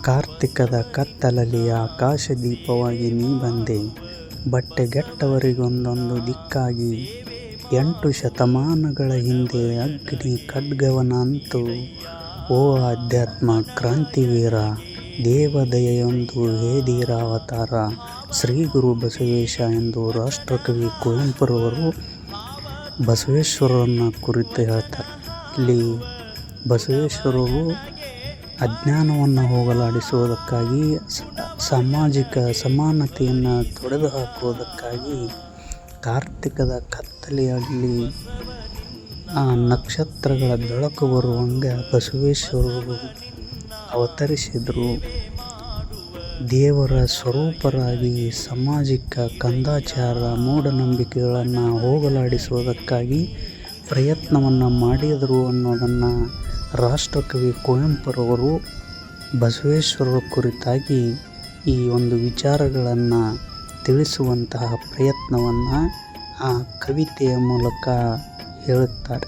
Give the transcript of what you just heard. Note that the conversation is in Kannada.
ಕಾರ್ತಿಕದ ಕತ್ತಲಲ್ಲಿ ಆಕಾಶದೀಪವಾಗಿ ನೀ ಬಂದೆ, ಬಟ್ಟೆಗೆಟ್ಟವರಿಗೊಂದೊಂದು ದಿಕ್ಕಾಗಿ. 8 ಶತಮಾನಗಳ ಹಿಂದೆ ಅಗ್ನಿ ಖಡ್ಗವನ್ನಂತು ಓ ಅಧ್ಯಾತ್ಮ ಕ್ರಾಂತಿವೀರ, ದೇವದಯೆಯೊಂದು ಹೇ ಧೀರಾವತಾರ. ಶ್ರೀ ಗುರು ಬಸವೇಶ ಎಂದು ರಾಷ್ಟ್ರಕವಿ ಕುವೆಂಪುರವರು ಬಸವೇಶ್ವರರನ್ನ ಕುರಿತು ಹೇಳ್ತಾರೆ. ಇಲ್ಲಿ ಬಸವೇಶ್ವರರು ಅಜ್ಞಾನವನ್ನು ಹೋಗಲಾಡಿಸುವುದಕ್ಕಾಗಿ, ಸಾಮಾಜಿಕ ಸಮಾನತೆಯನ್ನು ತೊಡೆದು ಹಾಕುವುದಕ್ಕಾಗಿ ಕಾರ್ತಿಕದ ಕತ್ತಲೆಯಲ್ಲಿ ನಕ್ಷತ್ರಗಳ ಬೆಳಕು ಬರುವಂಗೆ ಬಸವೇಶ್ವರರು ಅವತರಿಸಿದರು. ದೇವರ ಸ್ವರೂಪರಾಗಿ ಸಾಮಾಜಿಕ ಕಂದಾಚಾರ ಮೂಢನಂಬಿಕೆಗಳನ್ನು ಹೋಗಲಾಡಿಸುವುದಕ್ಕಾಗಿ ಪ್ರಯತ್ನವನ್ನು ಮಾಡಿದರು ಅನ್ನೋದನ್ನು ರಾಷ್ಟ್ರಕವಿ ಕುವೆಂಪುರವರು ಬಸವೇಶ್ವರರ ಕುರಿತಾಗಿ ಈ ಒಂದು ವಿಚಾರಗಳನ್ನು ತಿಳಿಸುವಂತಹ ಪ್ರಯತ್ನವನ್ನು ಆ ಕವಿತೆಯ ಮೂಲಕ ಹೇಳುತ್ತಾರೆ.